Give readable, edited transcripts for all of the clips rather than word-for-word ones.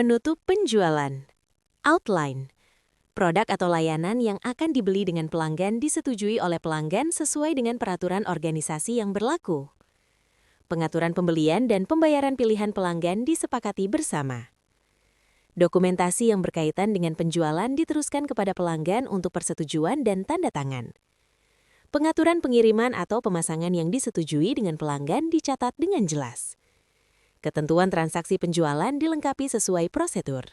Menutup penjualan. Outline. Produk atau layanan yang akan dibeli dengan pelanggan disetujui oleh pelanggan sesuai dengan peraturan organisasi yang berlaku. Pengaturan pembelian dan pembayaran pilihan pelanggan disepakati bersama. Dokumentasi yang berkaitan dengan penjualan diteruskan kepada pelanggan untuk persetujuan dan tanda tangan. Pengaturan pengiriman atau pemasangan yang disetujui dengan pelanggan dicatat dengan jelas. Ketentuan transaksi penjualan dilengkapi sesuai prosedur.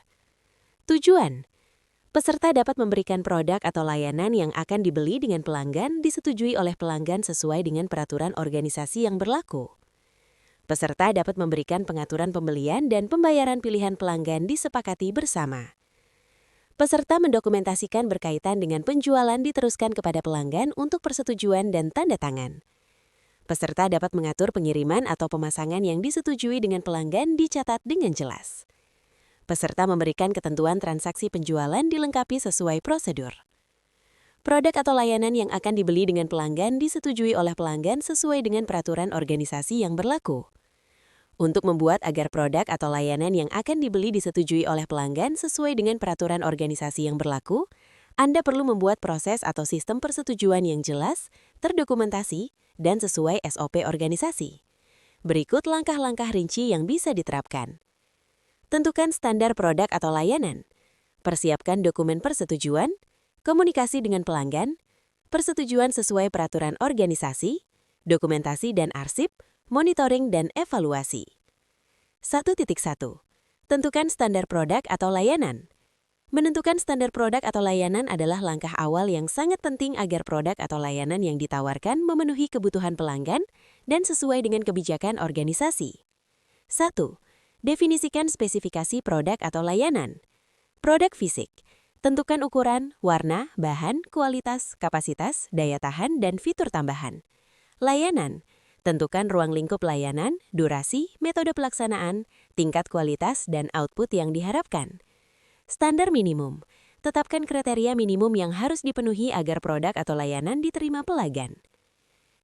Tujuan. Peserta dapat memberikan produk atau layanan yang akan dibeli dengan pelanggan disetujui oleh pelanggan sesuai dengan peraturan organisasi yang berlaku. Peserta dapat memberikan pengaturan pembelian dan pembayaran pilihan pelanggan disepakati bersama. Peserta mendokumentasikan berkaitan dengan penjualan diteruskan kepada pelanggan untuk persetujuan dan tanda tangan. Peserta dapat mengatur pengiriman atau pemasangan yang disetujui dengan pelanggan dicatat dengan jelas. Peserta memberikan ketentuan transaksi penjualan dilengkapi sesuai prosedur. Produk atau layanan yang akan dibeli dengan pelanggan disetujui oleh pelanggan sesuai dengan peraturan organisasi yang berlaku. Untuk membuat agar produk atau layanan yang akan dibeli disetujui oleh pelanggan sesuai dengan peraturan organisasi yang berlaku, Anda perlu membuat proses atau sistem persetujuan yang jelas, terdokumentasi, dan sesuai SOP organisasi. Berikut langkah-langkah rinci yang bisa diterapkan. Tentukan standar produk atau layanan. Persiapkan dokumen persetujuan, komunikasi dengan pelanggan, persetujuan sesuai peraturan organisasi, dokumentasi dan arsip, monitoring dan evaluasi. 1.1. Tentukan standar produk atau layanan. Menentukan standar produk atau layanan adalah langkah awal yang sangat penting agar produk atau layanan yang ditawarkan memenuhi kebutuhan pelanggan dan sesuai dengan kebijakan organisasi. 1. Definisikan spesifikasi produk atau layanan. Produk fisik. Tentukan ukuran, warna, bahan, kualitas, kapasitas, daya tahan, dan fitur tambahan. Layanan. Tentukan ruang lingkup layanan, durasi, metode pelaksanaan, tingkat kualitas, dan output yang diharapkan. Standar minimum. Tetapkan kriteria minimum yang harus dipenuhi agar produk atau layanan diterima pelanggan.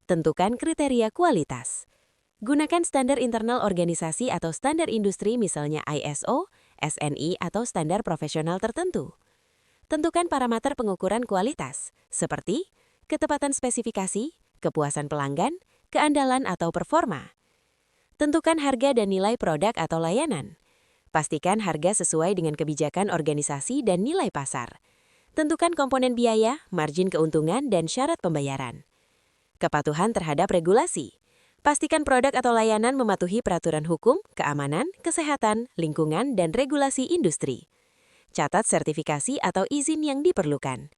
Tentukan kriteria kualitas. Gunakan standar internal organisasi atau standar industri misalnya ISO, SNI, atau standar profesional tertentu. Tentukan parameter pengukuran kualitas, seperti ketepatan spesifikasi, kepuasan pelanggan, keandalan atau performa. Tentukan harga dan nilai produk atau layanan. Pastikan harga sesuai dengan kebijakan organisasi dan nilai pasar. Tentukan komponen biaya, margin keuntungan, dan syarat pembayaran. Kepatuhan terhadap regulasi. Pastikan produk atau layanan mematuhi peraturan hukum, keamanan, kesehatan, lingkungan, dan regulasi industri. Catat sertifikasi atau izin yang diperlukan.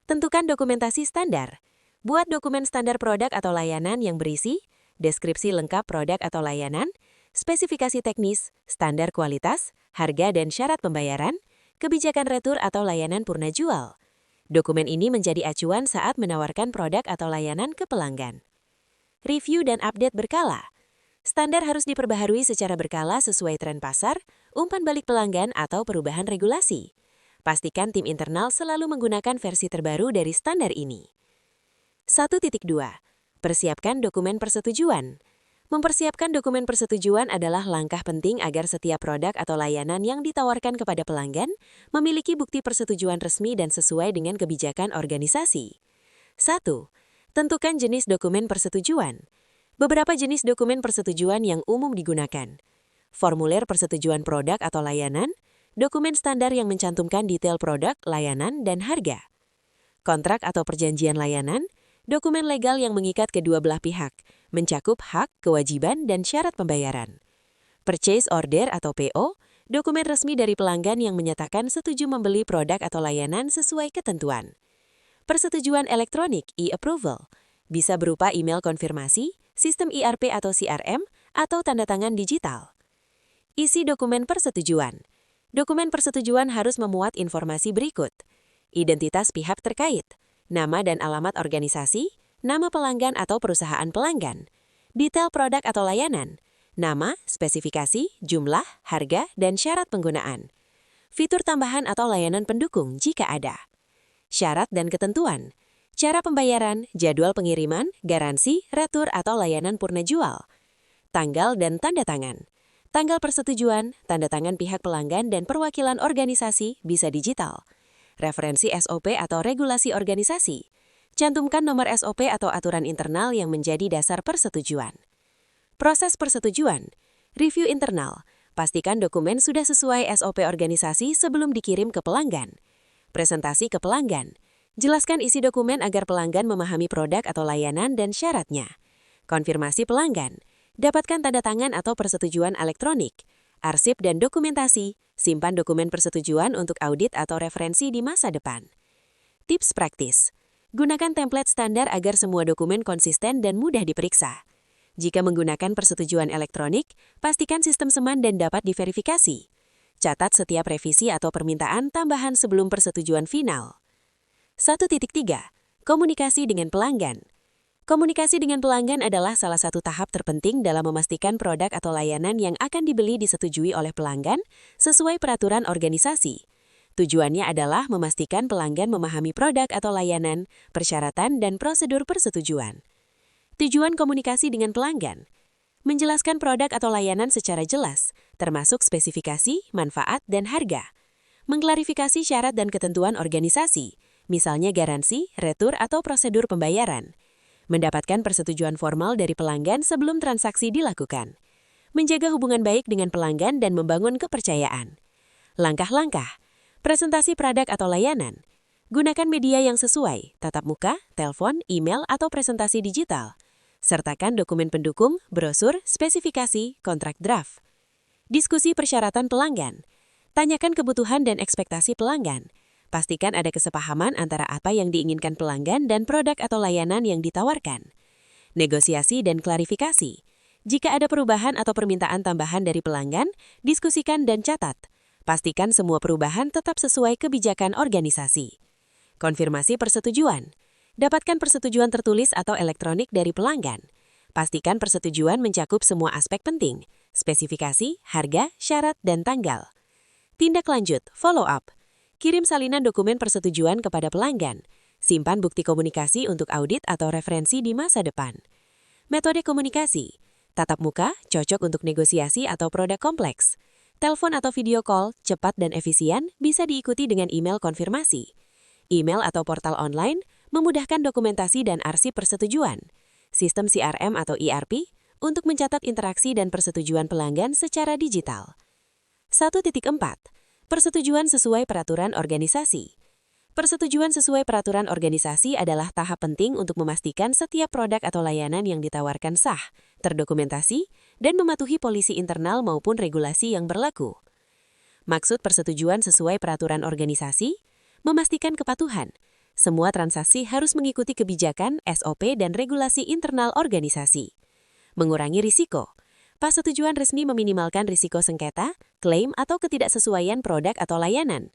Tentukan dokumentasi standar. Buat dokumen standar produk atau layanan yang berisi deskripsi lengkap produk atau layanan, spesifikasi teknis, standar kualitas, harga dan syarat pembayaran, kebijakan retur atau layanan purna jual. Dokumen ini menjadi acuan saat menawarkan produk atau layanan ke pelanggan. Review dan update berkala. Standar harus diperbaharui secara berkala sesuai tren pasar, umpan balik pelanggan atau perubahan regulasi. Pastikan tim internal selalu menggunakan versi terbaru dari standar ini. 1.2. Persiapkan dokumen persetujuan. Mempersiapkan dokumen persetujuan adalah langkah penting agar setiap produk atau layanan yang ditawarkan kepada pelanggan memiliki bukti persetujuan resmi dan sesuai dengan kebijakan organisasi. 1. Tentukan jenis dokumen persetujuan. Beberapa jenis dokumen persetujuan yang umum digunakan. Formulir persetujuan produk atau layanan, dokumen standar yang mencantumkan detail produk, layanan, dan harga. Kontrak atau perjanjian layanan, dokumen legal yang mengikat kedua belah pihak, mencakup hak, kewajiban, dan syarat pembayaran. Purchase order atau PO, dokumen resmi dari pelanggan yang menyatakan setuju membeli produk atau layanan sesuai ketentuan. Persetujuan elektronik e-approval, bisa berupa email konfirmasi, sistem ERP atau CRM, atau tanda tangan digital. Isi dokumen persetujuan. Dokumen persetujuan harus memuat informasi berikut. Identitas pihak terkait, nama dan alamat organisasi, nama pelanggan atau perusahaan pelanggan, detail produk atau layanan, nama, spesifikasi, jumlah, harga, dan syarat penggunaan, fitur tambahan atau layanan pendukung jika ada, syarat dan ketentuan, cara pembayaran, jadwal pengiriman, garansi, retur atau layanan purna jual, tanggal dan tanda tangan, Tanggal persetujuan, tanda tangan pihak pelanggan dan perwakilan organisasi bisa digital. Referensi SOP atau regulasi organisasi. Cantumkan nomor SOP atau aturan internal yang menjadi dasar persetujuan. Proses persetujuan. Review internal. Pastikan dokumen sudah sesuai SOP organisasi sebelum dikirim ke pelanggan. Presentasi ke pelanggan. Jelaskan isi dokumen agar pelanggan memahami produk atau layanan dan syaratnya. Konfirmasi pelanggan. Dapatkan tanda tangan atau persetujuan elektronik. Arsip dan dokumentasi. Simpan dokumen persetujuan untuk audit atau referensi di masa depan. Tips praktis. Gunakan template standar agar semua dokumen konsisten dan mudah diperiksa. Jika menggunakan persetujuan elektronik, pastikan sistem seman dan dapat diverifikasi. Catat setiap revisi atau permintaan tambahan sebelum persetujuan final. 1.3. Komunikasi dengan pelanggan. Komunikasi dengan pelanggan adalah salah satu tahap terpenting dalam memastikan produk atau layanan yang akan dibeli disetujui oleh pelanggan sesuai peraturan organisasi. Tujuannya adalah memastikan pelanggan memahami produk atau layanan, persyaratan, dan prosedur persetujuan. Tujuan komunikasi dengan pelanggan. Menjelaskan produk atau layanan secara jelas, termasuk spesifikasi, manfaat, dan harga. Mengklarifikasi syarat dan ketentuan organisasi, misalnya garansi, retur, atau prosedur pembayaran. Mendapatkan persetujuan formal dari pelanggan sebelum transaksi dilakukan. Menjaga hubungan baik dengan pelanggan dan membangun kepercayaan. Langkah-langkah. Presentasi produk atau layanan. Gunakan media yang sesuai, tatap muka, telepon, email, atau presentasi digital. Sertakan dokumen pendukung, brosur, spesifikasi, kontrak draft. Diskusi persyaratan pelanggan. Tanyakan kebutuhan dan ekspektasi pelanggan. Pastikan ada kesepahaman antara apa yang diinginkan pelanggan dan produk atau layanan yang ditawarkan. Negosiasi dan klarifikasi. Jika ada perubahan atau permintaan tambahan dari pelanggan, diskusikan dan catat. Pastikan semua perubahan tetap sesuai kebijakan organisasi. Konfirmasi persetujuan. Dapatkan persetujuan tertulis atau elektronik dari pelanggan. Pastikan persetujuan mencakup semua aspek penting, spesifikasi, harga, syarat, dan tanggal. Tindak lanjut, follow up. Kirim salinan dokumen persetujuan kepada pelanggan. Simpan bukti komunikasi untuk audit atau referensi di masa depan. Metode komunikasi. Tatap muka, cocok untuk negosiasi atau produk kompleks. Telepon atau video call, cepat dan efisien, bisa diikuti dengan email konfirmasi. Email atau portal online, memudahkan dokumentasi dan arsip persetujuan. Sistem CRM atau ERP, untuk mencatat interaksi dan persetujuan pelanggan secara digital. 1.4. Persetujuan sesuai peraturan organisasi. Persetujuan sesuai peraturan organisasi adalah tahap penting untuk memastikan setiap produk atau layanan yang ditawarkan sah, terdokumentasi, dan mematuhi polisi internal maupun regulasi yang berlaku. Maksud persetujuan sesuai peraturan organisasi, memastikan kepatuhan. Semua transaksi harus mengikuti kebijakan, SOP, dan regulasi internal organisasi. Mengurangi risiko. Persetujuan resmi meminimalkan risiko sengketa, klaim, atau ketidaksesuaian produk atau layanan.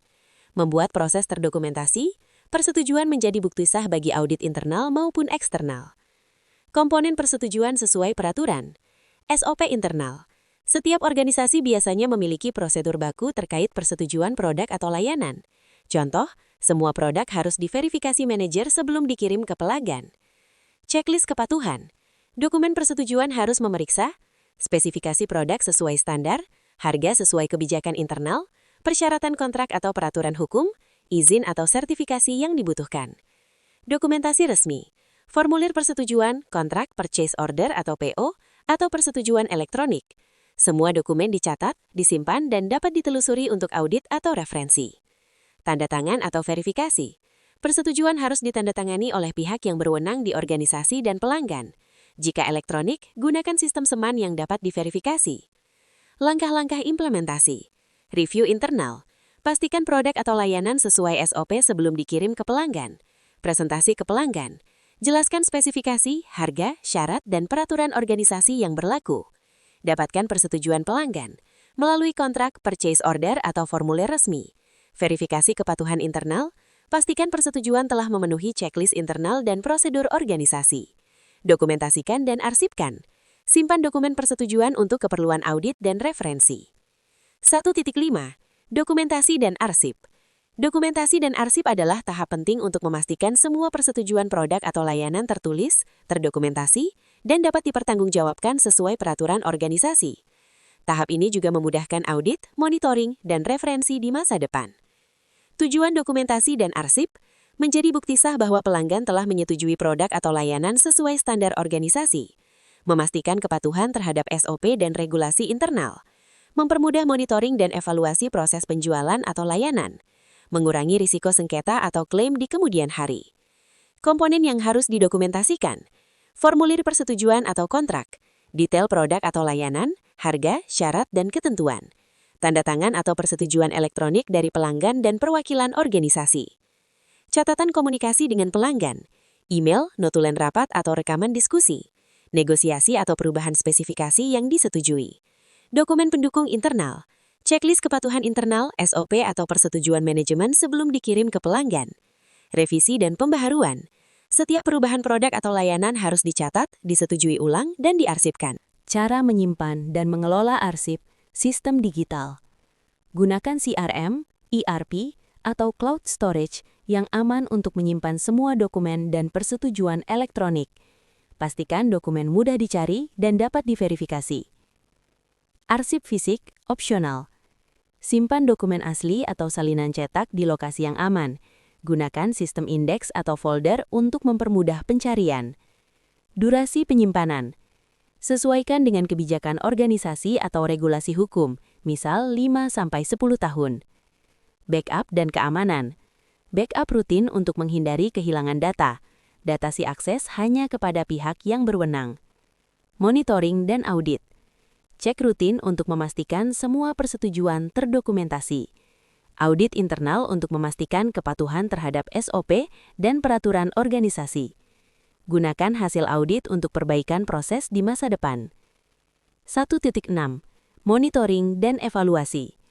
Membuat proses terdokumentasi, persetujuan menjadi bukti sah bagi audit internal maupun eksternal. Komponen persetujuan sesuai peraturan. SOP internal. Setiap organisasi biasanya memiliki prosedur baku terkait persetujuan produk atau layanan. Contoh, semua produk harus diverifikasi manajer sebelum dikirim ke pelanggan. Checklist kepatuhan. Dokumen persetujuan harus memeriksa spesifikasi produk sesuai standar, harga sesuai kebijakan internal, persyaratan kontrak atau peraturan hukum, izin atau sertifikasi yang dibutuhkan. Dokumentasi resmi. Formulir persetujuan, kontrak, purchase order atau PO, atau persetujuan elektronik. Semua dokumen dicatat, disimpan, dan dapat ditelusuri untuk audit atau referensi. Tanda tangan atau verifikasi. Persetujuan harus ditandatangani oleh pihak yang berwenang di organisasi dan pelanggan. Jika elektronik, gunakan sistem seman yang dapat diverifikasi. Langkah-langkah implementasi. Review internal. Pastikan produk atau layanan sesuai SOP sebelum dikirim ke pelanggan. Presentasi ke pelanggan. Jelaskan spesifikasi, harga, syarat, dan peraturan organisasi yang berlaku. Dapatkan persetujuan pelanggan melalui kontrak, purchase order, atau formulir resmi. Verifikasi kepatuhan internal. Pastikan persetujuan telah memenuhi checklist internal dan prosedur organisasi. Dokumentasikan dan arsipkan. Simpan dokumen persetujuan untuk keperluan audit dan referensi. 1.5. Dokumentasi dan arsip. Dokumentasi dan arsip adalah tahap penting untuk memastikan semua persetujuan produk atau layanan tertulis, terdokumentasi, dan dapat dipertanggungjawabkan sesuai peraturan organisasi. Tahap ini juga memudahkan audit, monitoring, dan referensi di masa depan. Tujuan dokumentasi dan arsip menjadi bukti sah bahwa pelanggan telah menyetujui produk atau layanan sesuai standar organisasi, memastikan kepatuhan terhadap SOP dan regulasi internal, mempermudah monitoring dan evaluasi proses penjualan atau layanan, mengurangi risiko sengketa atau klaim di kemudian hari. Komponen yang harus didokumentasikan, formulir persetujuan atau kontrak, detail produk atau layanan, harga, syarat, dan ketentuan, tanda tangan atau persetujuan elektronik dari pelanggan dan perwakilan organisasi. Catatan komunikasi dengan pelanggan, email, notulen rapat atau rekaman diskusi, negosiasi atau perubahan spesifikasi yang disetujui. Dokumen pendukung internal, checklist kepatuhan internal, SOP atau persetujuan manajemen sebelum dikirim ke pelanggan. Revisi dan pembaharuan. Setiap perubahan produk atau layanan harus dicatat, disetujui ulang, dan diarsipkan. Cara menyimpan dan mengelola arsip sistem digital. Gunakan CRM, ERP, atau cloud storage yang aman untuk menyimpan semua dokumen dan persetujuan elektronik. Pastikan dokumen mudah dicari dan dapat diverifikasi. Arsip fisik opsional. Simpan dokumen asli atau salinan cetak di lokasi yang aman. Gunakan sistem indeks atau folder untuk mempermudah pencarian. Durasi penyimpanan. Sesuaikan dengan kebijakan organisasi atau regulasi hukum, misal 5-10 tahun. Backup dan keamanan. Backup rutin untuk menghindari kehilangan data. Datasi akses hanya kepada pihak yang berwenang. Monitoring dan audit. Cek rutin untuk memastikan semua persetujuan terdokumentasi. Audit internal untuk memastikan kepatuhan terhadap SOP dan peraturan organisasi. Gunakan hasil audit untuk perbaikan proses di masa depan. 1.6. Monitoring dan evaluasi.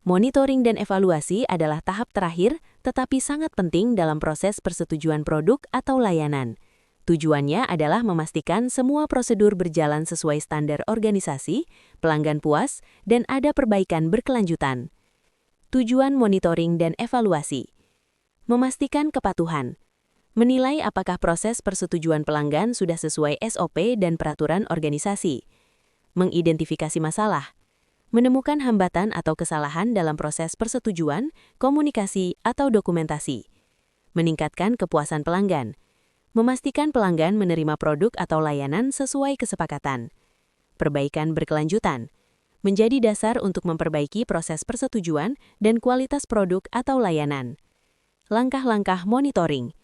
Monitoring dan evaluasi adalah tahap terakhir tetapi sangat penting dalam proses persetujuan produk atau layanan. Tujuannya adalah memastikan semua prosedur berjalan sesuai standar organisasi, pelanggan puas, dan ada perbaikan berkelanjutan. Tujuan monitoring dan evaluasi. Memastikan kepatuhan. Menilai apakah proses persetujuan pelanggan sudah sesuai SOP dan peraturan organisasi. Mengidentifikasi masalah. Menemukan hambatan atau kesalahan dalam proses persetujuan, komunikasi, atau dokumentasi. Meningkatkan kepuasan pelanggan. Memastikan pelanggan menerima produk atau layanan sesuai kesepakatan. Perbaikan berkelanjutan. Menjadi dasar untuk memperbaiki proses persetujuan dan kualitas produk atau layanan. Langkah-langkah monitoring.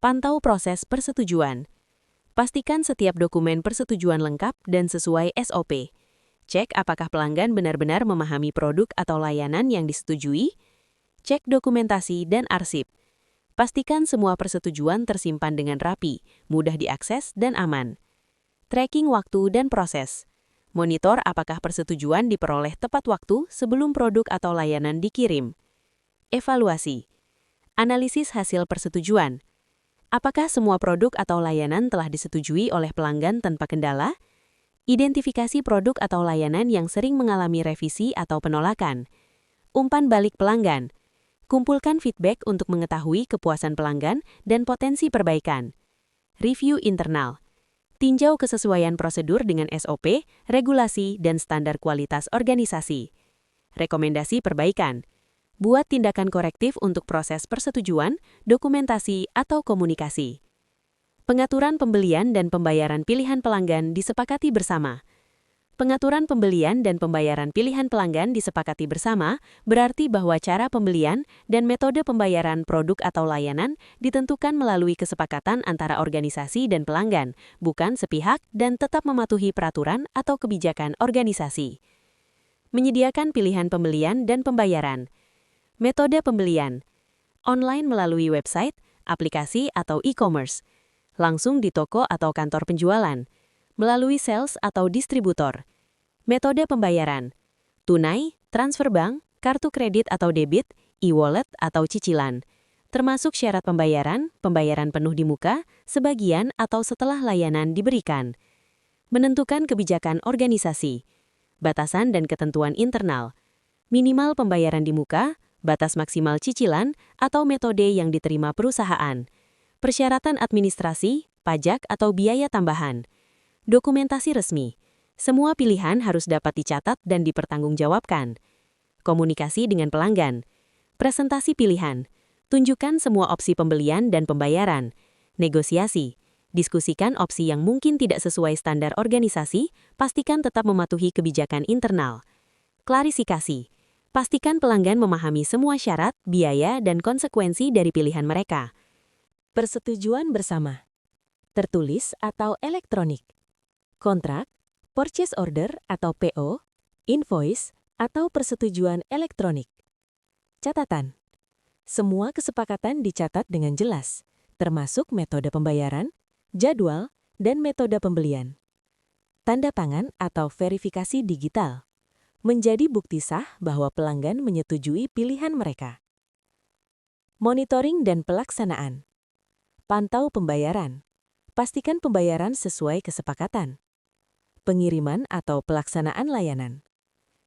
Pantau proses persetujuan. Pastikan setiap dokumen persetujuan lengkap dan sesuai SOP. Cek apakah pelanggan benar-benar memahami produk atau layanan yang disetujui. Cek dokumentasi dan arsip. Pastikan semua persetujuan tersimpan dengan rapi, mudah diakses, dan aman. Tracking waktu dan proses. Monitor apakah persetujuan diperoleh tepat waktu sebelum produk atau layanan dikirim. Evaluasi. Analisis hasil persetujuan. Apakah semua produk atau layanan telah disetujui oleh pelanggan tanpa kendala? Identifikasi produk atau layanan yang sering mengalami revisi atau penolakan. Umpan balik pelanggan. Kumpulkan feedback untuk mengetahui kepuasan pelanggan dan potensi perbaikan. Review internal. Tinjau kesesuaian prosedur dengan SOP, regulasi, dan standar kualitas organisasi. Rekomendasi perbaikan. Buat tindakan korektif untuk proses persetujuan, dokumentasi, atau komunikasi. Pengaturan pembelian dan pembayaran pilihan pelanggan disepakati bersama. Pengaturan pembelian dan pembayaran pilihan pelanggan disepakati bersama berarti bahwa cara pembelian dan metode pembayaran produk atau layanan ditentukan melalui kesepakatan antara organisasi dan pelanggan, bukan sepihak dan tetap mematuhi peraturan atau kebijakan organisasi. Menyediakan pilihan pembelian dan pembayaran. Metode pembelian. Online melalui website, aplikasi atau e-commerce. Langsung di toko atau kantor penjualan. Melalui sales atau distributor. Metode pembayaran. Tunai, transfer bank, kartu kredit atau debit, e-wallet atau cicilan. Termasuk syarat pembayaran, pembayaran penuh di muka, sebagian atau setelah layanan diberikan. Menentukan kebijakan organisasi. Batasan dan ketentuan internal. Minimal pembayaran di muka, batas maksimal cicilan, atau metode yang diterima perusahaan. Persyaratan administrasi, pajak atau biaya tambahan. Dokumentasi resmi. Semua pilihan harus dapat dicatat dan dipertanggungjawabkan. Komunikasi dengan pelanggan. Presentasi pilihan. Tunjukkan semua opsi pembelian dan pembayaran. Negosiasi. Diskusikan opsi yang mungkin tidak sesuai standar organisasi, pastikan tetap mematuhi kebijakan internal. Klarifikasi. Pastikan pelanggan memahami semua syarat, biaya, dan konsekuensi dari pilihan mereka. Persetujuan bersama. Tertulis atau elektronik. Kontrak, purchase order atau PO, invoice, atau persetujuan elektronik. Catatan. Semua kesepakatan dicatat dengan jelas, termasuk metode pembayaran, jadwal, dan metode pembelian. Tanda tangan atau verifikasi digital menjadi bukti sah bahwa pelanggan menyetujui pilihan mereka. Monitoring dan pelaksanaan. Pantau pembayaran. Pastikan pembayaran sesuai kesepakatan. Pengiriman atau pelaksanaan layanan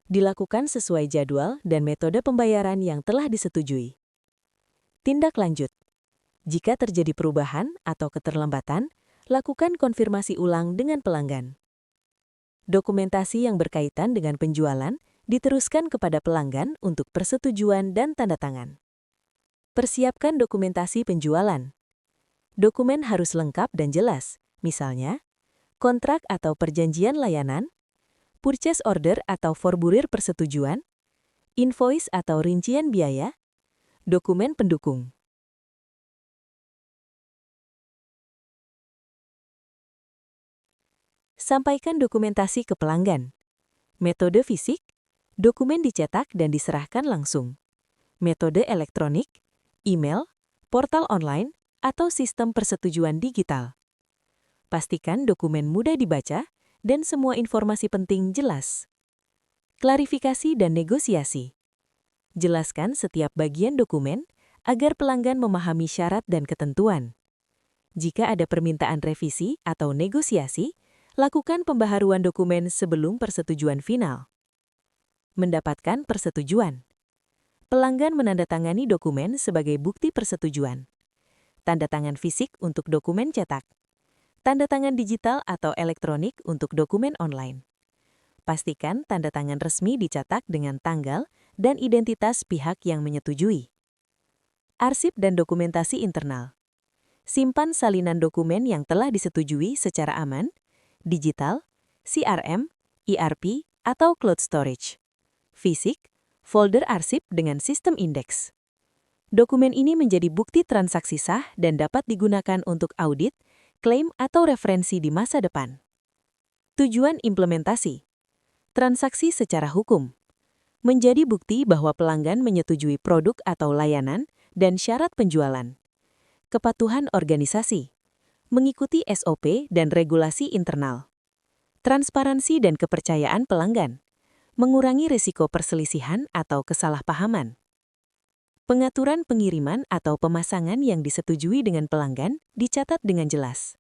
dilakukan sesuai jadwal dan metode pembayaran yang telah disetujui. Tindak lanjut. Jika terjadi perubahan atau keterlambatan, lakukan konfirmasi ulang dengan pelanggan. Dokumentasi yang berkaitan dengan penjualan diteruskan kepada pelanggan untuk persetujuan dan tanda tangan. Persiapkan dokumentasi penjualan. Dokumen harus lengkap dan jelas, misalnya, kontrak atau perjanjian layanan, purchase order atau formulir persetujuan, invoice atau rincian biaya, dokumen pendukung. Sampaikan dokumentasi ke pelanggan. Metode fisik, dokumen dicetak dan diserahkan langsung. Metode elektronik, email, portal online, atau sistem persetujuan digital. Pastikan dokumen mudah dibaca dan semua informasi penting jelas. Klarifikasi dan negosiasi. Jelaskan setiap bagian dokumen agar pelanggan memahami syarat dan ketentuan. Jika ada permintaan revisi atau negosiasi, lakukan pembaharuan dokumen sebelum persetujuan final. Mendapatkan persetujuan. Pelanggan menandatangani dokumen sebagai bukti persetujuan. Tanda tangan fisik untuk dokumen cetak. Tanda tangan digital atau elektronik untuk dokumen online. Pastikan tanda tangan resmi dicetak dengan tanggal dan identitas pihak yang menyetujui. Arsip dan dokumentasi internal. Simpan salinan dokumen yang telah disetujui secara aman, digital, CRM, ERP, atau cloud storage. Fisik, folder arsip dengan sistem indeks. Dokumen ini menjadi bukti transaksi sah dan dapat digunakan untuk audit, klaim, atau referensi di masa depan. Tujuan implementasi. Transaksi secara hukum. Menjadi bukti bahwa pelanggan menyetujui produk atau layanan dan syarat penjualan. Kepatuhan organisasi. Mengikuti SOP dan regulasi internal. Transparansi dan kepercayaan pelanggan. Mengurangi risiko perselisihan atau kesalahpahaman. Pengaturan pengiriman atau pemasangan yang disetujui dengan pelanggan dicatat dengan jelas.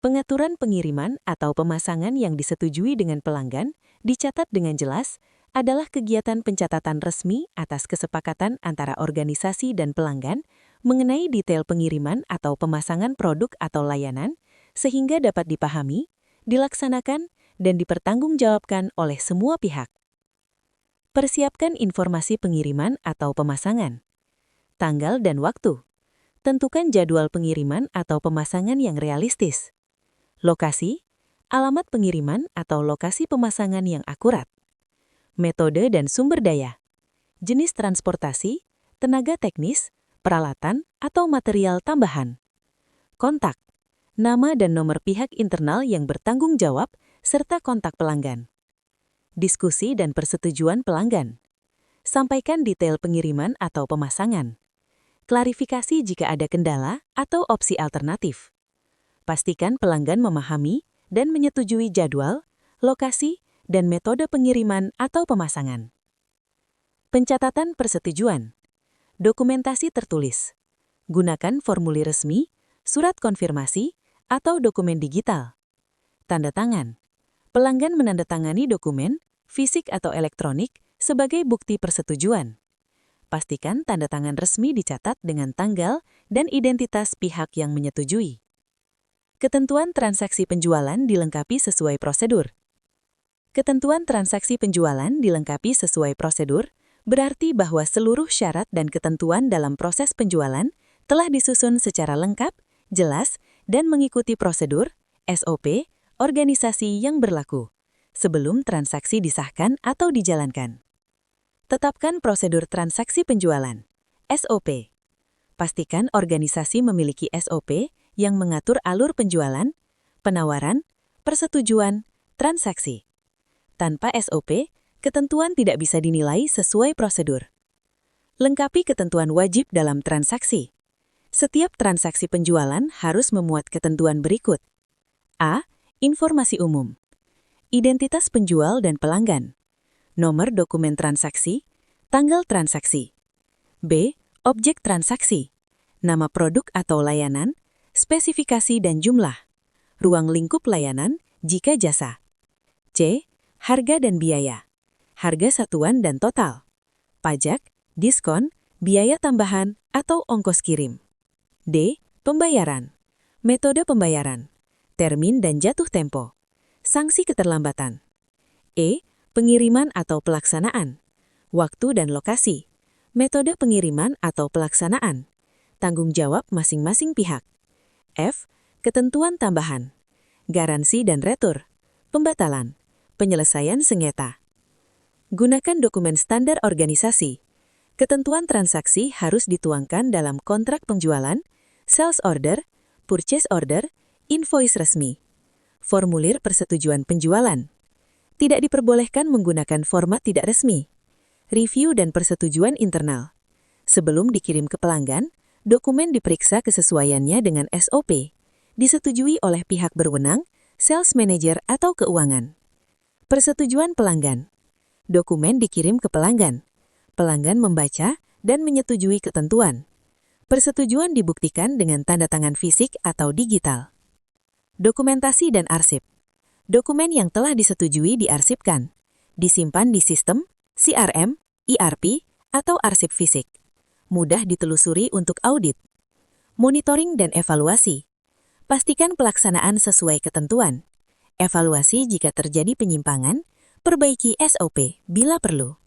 Pengaturan pengiriman atau pemasangan yang disetujui dengan pelanggan dicatat dengan jelas adalah kegiatan pencatatan resmi atas kesepakatan antara organisasi dan pelanggan mengenai detail pengiriman atau pemasangan produk atau layanan sehingga dapat dipahami, dilaksanakan, dan dipertanggungjawabkan oleh semua pihak. Persiapkan informasi pengiriman atau pemasangan. Tanggal dan waktu. Tentukan jadwal pengiriman atau pemasangan yang realistis. Lokasi, alamat pengiriman atau lokasi pemasangan yang akurat. Metode dan sumber daya. Jenis transportasi, tenaga teknis, peralatan, atau material tambahan. Kontak. Nama dan nomor pihak internal yang bertanggung jawab, serta kontak pelanggan. Diskusi dan persetujuan pelanggan. Sampaikan detail pengiriman atau pemasangan. Klarifikasi jika ada kendala atau opsi alternatif. Pastikan pelanggan memahami dan menyetujui jadwal, lokasi, dan metode pengiriman atau pemasangan. Pencatatan persetujuan. Dokumentasi tertulis. Gunakan formulir resmi, surat konfirmasi, atau dokumen digital. Tanda tangan. Pelanggan menandatangani dokumen, fisik atau elektronik, sebagai bukti persetujuan. Pastikan tanda tangan resmi dicatat dengan tanggal dan identitas pihak yang menyetujui. Ketentuan transaksi penjualan dilengkapi sesuai prosedur. Ketentuan transaksi penjualan dilengkapi sesuai prosedur, berarti bahwa seluruh syarat dan ketentuan dalam proses penjualan telah disusun secara lengkap, jelas, dan mengikuti prosedur, SOP, organisasi yang berlaku, sebelum transaksi disahkan atau dijalankan. Tetapkan prosedur transaksi penjualan, SOP. Pastikan organisasi memiliki SOP yang mengatur alur penjualan, penawaran, persetujuan, transaksi. Tanpa SOP, ketentuan tidak bisa dinilai sesuai prosedur. Lengkapi ketentuan wajib dalam transaksi. Setiap transaksi penjualan harus memuat ketentuan berikut. A. Informasi umum. Identitas penjual dan pelanggan. Nomor dokumen transaksi, tanggal transaksi. B. Objek transaksi. Nama produk atau layanan, spesifikasi dan jumlah. Ruang lingkup layanan jika jasa. C. Harga dan biaya. Harga satuan dan total. Pajak, diskon, biaya tambahan, atau ongkos kirim. D. Pembayaran. Metode pembayaran. Termin dan jatuh tempo. Sanksi keterlambatan. E. Pengiriman atau pelaksanaan. Waktu dan lokasi. Metode pengiriman atau pelaksanaan. Tanggung jawab masing-masing pihak. F. Ketentuan tambahan. Garansi dan retur. Pembatalan. Penyelesaian sengketa. Gunakan dokumen standar organisasi. Ketentuan transaksi harus dituangkan dalam kontrak penjualan, sales order, purchase order, invoice resmi. Formulir persetujuan penjualan. Tidak diperbolehkan menggunakan format tidak resmi. Review dan persetujuan internal. Sebelum dikirim ke pelanggan, dokumen diperiksa kesesuaiannya dengan SOP. Disetujui oleh pihak berwenang, sales manager atau keuangan. Persetujuan pelanggan. Dokumen dikirim ke pelanggan. Pelanggan membaca dan menyetujui ketentuan. Persetujuan dibuktikan dengan tanda tangan fisik atau digital. Dokumentasi dan arsip. Dokumen yang telah disetujui diarsipkan. Disimpan di sistem, CRM, ERP, atau arsip fisik. Mudah ditelusuri untuk audit. Monitoring dan evaluasi. Pastikan pelaksanaan sesuai ketentuan. Evaluasi jika terjadi penyimpangan, perbaiki SOP bila perlu.